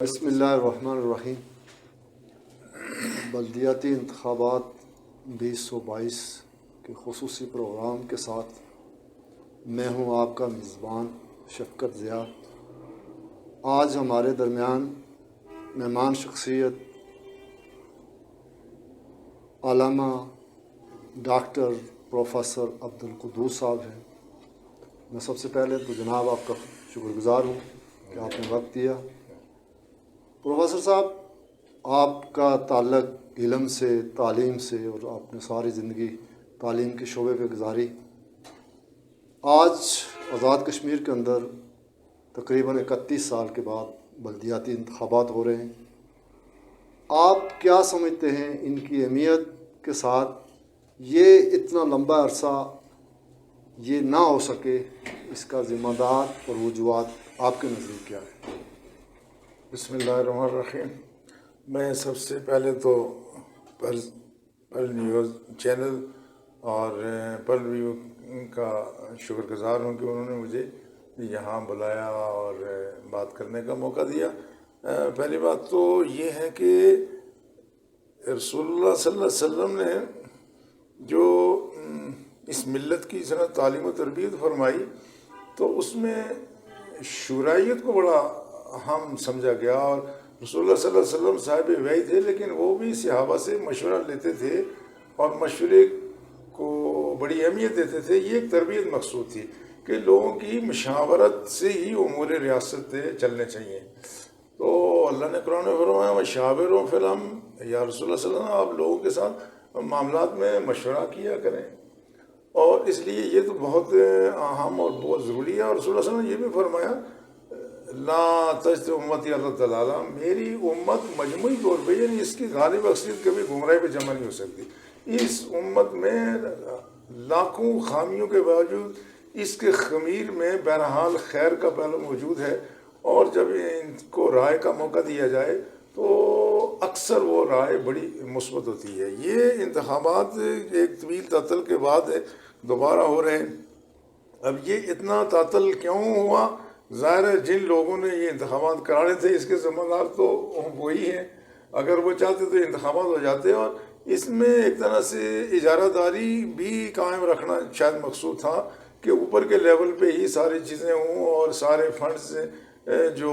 بسم اللہ الرحمن الرحیم۔ بلدیاتی انتخابات 2022 کے خصوصی پروگرام کے ساتھ میں ہوں آپ کا میزبان شفقت ضیاء۔ آج ہمارے درمیان مہمان شخصیت علامہ ڈاکٹر پروفیسر عبدالقدوس صاحب ہیں۔ میں سب سے پہلے تو جناب آپ کا شکر گزار ہوں کہ آپ نے وقت دیا۔ پروفیسر صاحب، آپ کا تعلق علم سے، تعلیم سے، اور آپ نے ساری زندگی تعلیم کے شعبے پہ گزاری۔ آج آزاد کشمیر کے اندر تقریباً 31 سال کے بعد بلدیاتی انتخابات ہو رہے ہیں۔ آپ کیا سمجھتے ہیں ان کی اہمیت کے ساتھ یہ اتنا لمبا عرصہ یہ نہ ہو سکے، اس کا ذمہ دار اور وجوہات آپ کے نزدیک کیا ہے؟ بسم اللہ الرحمن الرحیم۔ میں سب سے پہلے تو پرل نیوز چینل اور پرل ویو کا شکر گزار ہوں کہ انہوں نے مجھے یہاں بلایا اور بات کرنے کا موقع دیا۔ پہلی بات تو یہ ہے کہ رسول اللہ صلی اللہ علیہ وسلم نے جو اس ملت کی اس طرح تعلیم و تربیت فرمائی تو اس میں شورائیت کو بڑا اہم سمجھا گیا، اور رسول اللہ صلی اللہ علیہ وسلم صاحب وحی تھے، لیکن وہ بھی صحابہ سے مشورہ لیتے تھے اور مشورے کو بڑی اہمیت دیتے تھے۔ یہ ایک تربیت مقصود تھی کہ لوگوں کی مشاورت سے ہی امور ریاست چلنے چاہیے۔ تو اللہ نے قرآن میں فرمایا وشاورہم فی الامر، یا رسول اللہ صلی اللہ علیہ وسلم آپ لوگوں کے ساتھ معاملات میں مشورہ کیا کریں، اور اس لیے یہ تو بہت اہم اور بہت ضروری ہے۔ اور رسول اللہ صلی اللہ علیہ وسلم نے یہ بھی فرمایا لا تجد امتی علی الضلالہ، میری امت مجموعی طور پہ یعنی اس کی غالب اکثریت کبھی گمراہی پہ جمع نہیں ہو سکتی۔ اس امت میں لاکھوں خامیوں کے باوجود اس کے خمیر میں بہرحال خیر کا پہلو موجود ہے، اور جب ان کو رائے کا موقع دیا جائے تو اکثر وہ رائے بڑی مثبت ہوتی ہے۔ یہ انتخابات ایک طویل تعطل کے بعد دوبارہ ہو رہے ہیں۔ اب یہ اتنا تعطل کیوں ہوا؟ ظاہر ہے جن لوگوں نے یہ انتخابات کرانے تھے اس کے ذمہ دار تو وہی ہیں۔ اگر وہ چاہتے تو انتخابات ہو جاتے، اور اس میں ایک طرح سے اجارہ داری بھی قائم رکھنا شاید مقصود تھا کہ اوپر کے لیول پہ ہی ساری چیزیں ہوں اور سارے فنڈز جو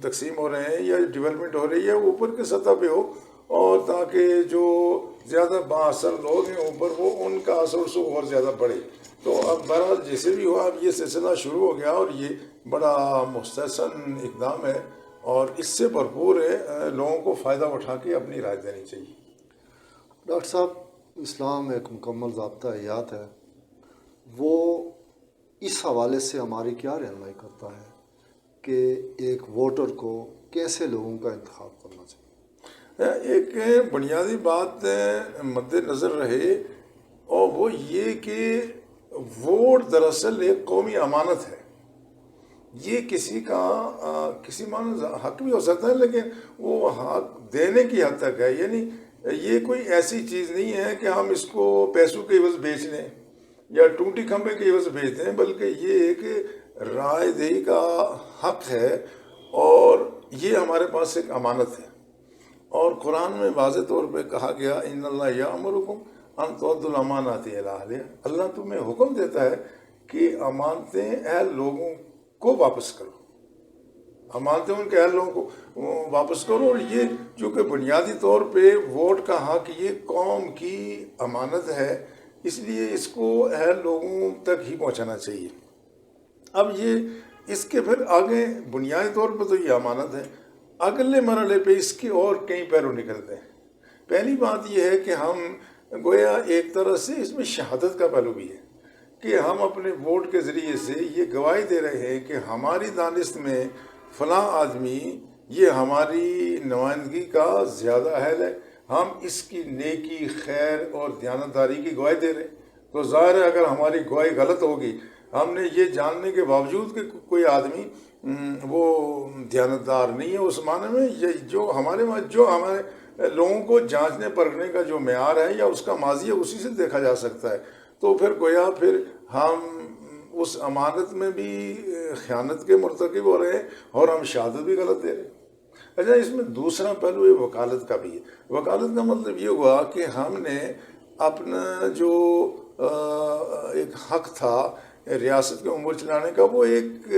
تقسیم ہو رہے ہیں یا ڈیولپمنٹ ہو رہی ہے وہ اوپر کے سطح پہ ہو، اور تاکہ جو زیادہ بااثر لوگ ہیں اوپر وہ ان کا اثر و رسوخ اور زیادہ بڑھے۔ تو اب بہرحال جیسے بھی ہوا اب یہ سلسلہ شروع ہو گیا، اور یہ بڑا مستحسن اقدام ہے اور اس سے بھرپور ہے لوگوں کو فائدہ اٹھا کے اپنی رائے دینی چاہیے۔ ڈاکٹر صاحب، اسلام ایک مکمل ضابطہ حیات ہے، وہ اس حوالے سے ہماری کیا رہنمائی کرتا ہے کہ ایک ووٹر کو کیسے لوگوں کا انتخاب کرنا چاہیے؟ ایک بنیادی بات مد نظر رہے، اور وہ یہ کہ ووٹ دراصل ایک قومی امانت ہے۔ یہ کسی کا کسی معنی حق بھی ہو سکتا ہے، لیکن وہ حق دینے کی حد تک ہے، یعنی یہ کوئی ایسی چیز نہیں ہے کہ ہم اس کو پیسوں کے عوض بیچ لیں یا ٹوٹی کھمبے کے عوض بیچ دیں، بلکہ یہ ایک رائے دہی کا حق ہے، اور یہ ہمارے پاس ایک امانت ہے۔ اور قرآن میں واضح طور پہ کہا گیا ان اللہ یامرکم ان تؤدوا الامانات الی اہلہا، اللہ تمہیں حکم دیتا ہے کہ امانتیں اہل لوگوں کو واپس کرو، امانتیں ان کے اہل لوگوں کو واپس کرو۔ اور یہ چونکہ بنیادی طور پہ ووٹ کا حق یہ قوم کی امانت ہے، اس لیے اس کو اہل لوگوں تک ہی پہنچانا چاہیے۔ اب یہ اس کے پھر آگے بنیادی طور پہ تو یہ امانت ہے، اگلے مرحلے پہ اس کے اور کئی پہلو نکلتے ہیں۔ پہلی بات یہ ہے کہ ہم گویا ایک طرح سے اس میں شہادت کا پہلو بھی ہے کہ ہم اپنے ووٹ کے ذریعے سے یہ گواہی دے رہے ہیں کہ ہماری دانست میں فلاں آدمی یہ ہماری نمائندگی کا زیادہ اہل ہے، ہم اس کی نیکی، خیر اور دیانتداری کی گواہی دے رہے ہیں۔ تو ظاہر ہے اگر ہماری گواہی غلط ہوگی، ہم نے یہ جاننے کے باوجود کہ کوئی آدمی وہ دیانتدار نہیں ہے اس معنی میں، جو ہمارے لوگوں کو جانچنے پرکھنے کا جو معیار ہے یا اس کا ماضی ہے اسی سے دیکھا جا سکتا ہے، تو پھر گویا پھر ہم اس امانت میں بھی خیانت کے مرتکب ہو رہے ہیں اور ہم شہادت بھی غلط دے رہے ہیں۔ اچھا، اس میں دوسرا پہلو یہ وکالت کا بھی ہے. وکالت کا مطلب یہ ہوا کہ ہم نے اپنا جو ایک حق تھا ریاست کے امور چلانے کا وہ ایک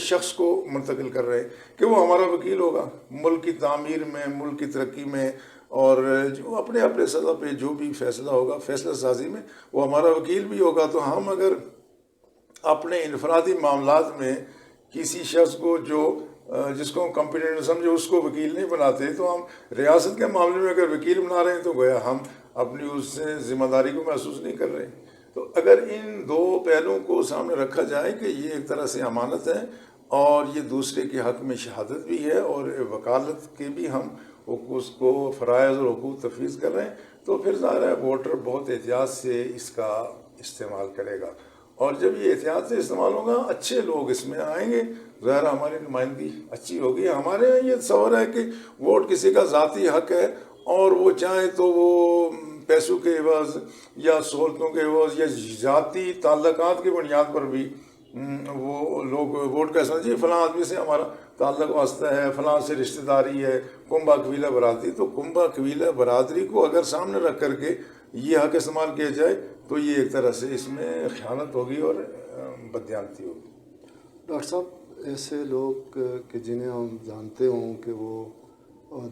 شخص کو منتقل کر رہے ہیں کہ وہ ہمارا وکیل ہوگا ملک کی تعمیر میں، ملک کی ترقی میں، اور جو اپنے اپنے سطح پہ جو بھی فیصلہ ہوگا فیصلہ سازی میں وہ ہمارا وکیل بھی ہوگا. تو ہم اگر اپنے انفرادی معاملات میں کسی شخص کو جس کو ہم کمپیٹنٹ سمجھے اس کو وکیل نہیں بناتے، تو ہم ریاست کے معاملے میں اگر وکیل بنا رہے ہیں تو گویا ہم اپنی اس سے ذمہ داری کو محسوس نہیں کر رہے. تو اگر ان دو پہلوؤں کو سامنے رکھا جائے کہ یہ ایک طرح سے امانت ہے اور یہ دوسرے کے حق میں شہادت بھی ہے اور وکالت کے بھی ہم اس کو فرائض اور حقوق تفویض کر رہے ہیں، تو پھر ظاہر ہے ووٹر بہت احتیاط سے اس کا استعمال کرے گا. اور جب یہ احتیاط سے استعمال ہوگا اچھے لوگ اس میں آئیں گے، ظاہر ہماری نمائندگی اچھی ہوگی. ہمارے یہاں یہ تصور ہے کہ ووٹ کسی کا ذاتی حق ہے اور وہ چاہے تو وہ پیسوں کے عوض یا سہولتوں کے عوض یا ذاتی تعلقات کی بنیاد پر بھی وہ لوگ ووٹ کا سمجھے فلاں آدمی سے ہمارا تعلق واسطہ ہے، فلاں سے رشتہ داری ہے، کنبہ قبیلہ برادری. تو کنبہ قبیلہ برادری کو اگر سامنے رکھ کر کے یہ حق استعمال کیا جائے تو یہ ایک طرح سے اس میں خیانت ہوگی اور بددیانتی ہوگی. ڈاکٹر صاحب، ایسے لوگ کہ جنہیں ہم جانتے ہوں کہ وہ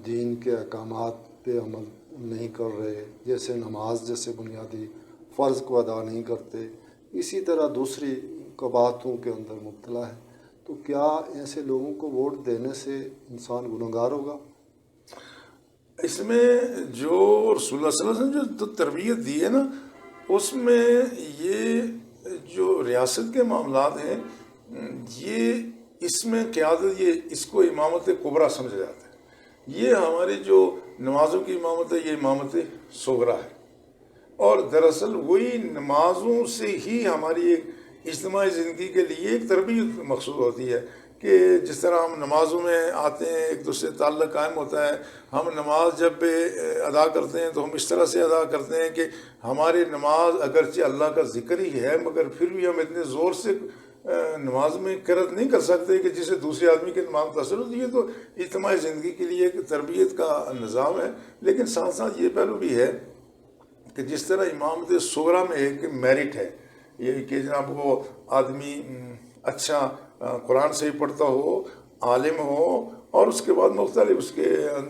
دین کے احکامات پہ عمل نہیں کر رہے، جیسے نماز جیسے بنیادی فرض کو ادا نہیں کرتے، اسی طرح دوسری قباحتوں کے اندر مبتلا ہے، تو کیا ایسے لوگوں کو ووٹ دینے سے انسان گنہگار ہوگا؟ اس میں جو رسول اللہ صلی اللہ علیہ وسلم جو تربیت دی ہے نا، اس میں یہ جو ریاست کے معاملات ہیں یہ اس میں قیادت، یہ اس کو امامت کبریٰ سمجھا جاتا ہے. یہ ہماری جو نمازوں کی امامت ہے یہ امامت صغریٰ ہے، اور دراصل وہی نمازوں سے ہی ہماری ایک اجتماعی زندگی کے لیے ایک تربیت مقصود ہوتی ہے کہ جس طرح ہم نمازوں میں آتے ہیں ایک دوسرے سے تعلق قائم ہوتا ہے. ہم نماز جب ادا کرتے ہیں تو ہم اس طرح سے ادا کرتے ہیں کہ ہماری نماز اگرچہ اللہ کا ذکر ہی ہے مگر پھر بھی ہم اتنے زور سے نماز میں قرت نہیں کر سکتے کہ جسے دوسرے آدمی کی نماز متاثر ہوتی ہے. تو اجتماعی زندگی کے لیے ایک تربیت کا نظام ہے. لیکن ساتھ ساتھ یہ پہلو بھی ہے کہ جس طرح امامت صغریٰ میں ایک میرٹ ہے یہ کہ جناب وہ آدمی اچھا قرآن سے ہی پڑھتا ہو، عالم ہو، اور اس کے بعد مختلف اس کے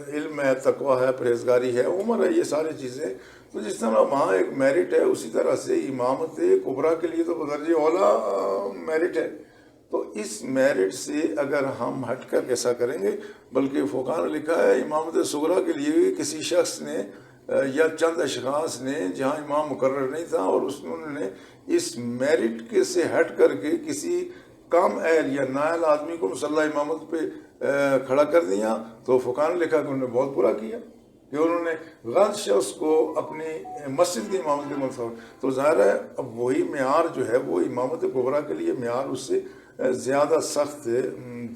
علم ہے، تقویٰ ہے، پرہیزگاری ہے، عمر ہے، یہ ساری چیزیں. تو جس طرح وہاں ایک میرٹ ہے اسی طرح سے امامت کبریٰ کے لیے تو بدرجہ اولیٰ میرٹ ہے. تو اس میرٹ سے اگر ہم ہٹ کر کیسا کریں گے، بلکہ فقہاء نے لکھا ہے امامت صغریٰ کے لیے کسی شخص نے یا چند اشخاص نے جہاں امام مقرر نہیں تھا اور انہوں نے اس میرٹ کے سے ہٹ کر کے کسی کم اہل یا نااہل آدمی کو مسلح امامت پہ کھڑا کر دیا، تو فقہاء نے لکھا کہ انہوں نے بہت برا کیا کہ انہوں نے غلط شخص کو اپنی مسجد کی امامت کے منتخب. تو ظاہر ہے اب وہی معیار جو ہے وہ امامت کبریٰ کے لیے معیار اس سے زیادہ سخت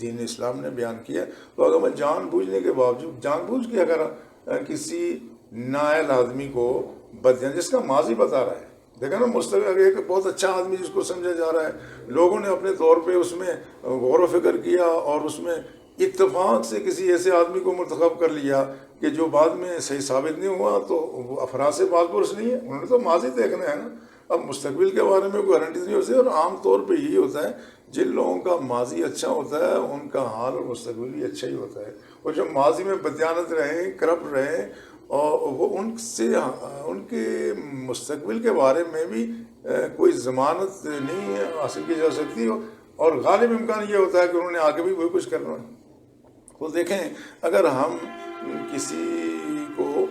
دین اسلام نے بیان کیا. تو اگر میں جان بوجھنے کے باوجود جان بوجھ کے اگر کسی نااہل آدمی کو جس کا ماضی بتا رہا ہے، دیکھا نا مستقبل ایک بہت اچھا آدمی جس کو سمجھا جا رہا ہے، لوگوں نے اپنے طور پہ اس میں غور و فکر کیا اور اس میں اتفاق سے کسی ایسے آدمی کو منتخب کر لیا کہ جو بعد میں صحیح ثابت نہیں ہوا، تو وہ افراد سے بات پرس نہیں ہے. انہوں نے تو ماضی دیکھنا ہے نا، اب مستقبل کے بارے میں کوئی گارنٹی نہیں ہوتی. اور عام طور پہ یہی ہوتا ہے جن لوگوں کا ماضی اچھا ہوتا ہے ان کا حال اور مستقبل بھی اچھا ہی ہوتا ہے. اور جو ماضی میں بددیانت رہیں، کرپٹ رہیں، اور وہ ان کے مستقبل کے بارے میں بھی کوئی ضمانت نہیں حاصل کی جا سکتی، اور غالب امکان یہ ہوتا ہے کہ انہوں نے آگے بھی وہی کچھ کرنا ہے. تو دیکھیں اگر ہم کسی کو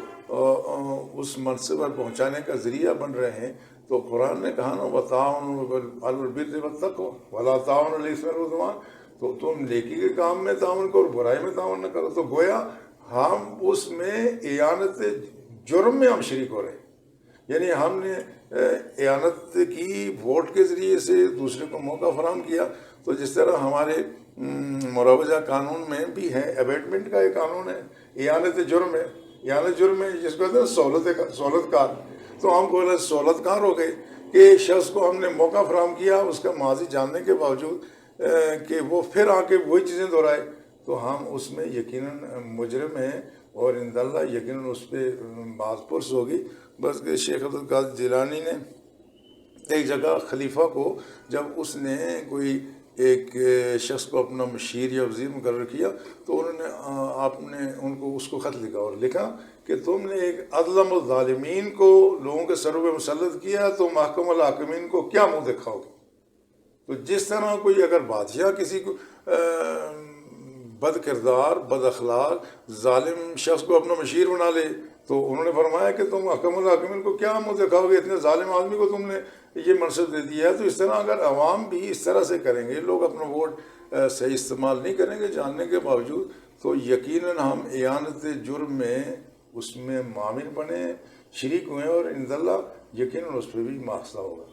اس منصب پر پہنچانے کا ذریعہ بن رہے ہیں تو قرآن نے کہا نا وَتَعَاوَنُوا عَلَى الْبِرِّ وَالتَّقْوَىٰ وَلَا تَعَاوَنُوا عَلَى الْإِثْمِ وَالْعُدْوَانِ، تو تم نیکی کے کام میں تعاون کرو، برائی میں تعاون نہ کرو. تو گویا ہم اس میں اعانت جرم میں ہم شریک ہو رہے ہیں. یعنی ہم نے اعانت کی ووٹ کے ذریعے سے دوسرے کو موقع فراہم کیا. تو جس طرح ہمارے مروجہ قانون میں بھی ہے، ابیٹمنٹ کا ایک قانون ہے، اعانت جرم ہے. اعانت جرم ہے جس کو کہتے ہیں سہولت کار. تو ہم کو سہولت کار ہو گئے کہ شخص کو ہم نے موقع فراہم کیا اس کا ماضی جاننے کے باوجود کہ وہ پھر آ کے وہی چیزیں دہرائے. تو ہم اس میں یقیناً مجرم ہیں اور انداللہ یقیناً اس پہ بات پرس ہوگی. بس کہ شیخ عبد القادر جیلانی نے ایک جگہ خلیفہ کو جب اس نے کوئی ایک شخص کو اپنا مشیر یا وزیر مقرر کیا تو انہوں نے آپ نے ان کو اس کو خط لکھا اور لکھا کہ تم نے ایک اظلم الظالمین کو لوگوں کے سروں پہ مسلط کیا تو محکم الحاکمین کو کیا منہ دکھاؤ گے. تو جس طرح کوئی اگر بادشاہ کسی کو بد کردار بد اخلاق ظالم شخص کو اپنا مشیر بنا لے تو انہوں نے فرمایا کہ تم محکم الحاکمین کو کیا منہ دکھاؤ گے, اتنے ظالم آدمی کو تم نے یہ منصب دے دیا ہے. تو اس طرح اگر عوام بھی اس طرح سے کریں گے, لوگ اپنا ووٹ صحیح استعمال نہیں کریں گے جاننے کے باوجود, تو یقیناً ہم اعانت جرم میں اس میں معامل بنے شریک ہوئے اور انداللہ یقیناً اس پہ بھی مواخذہ ہوگا.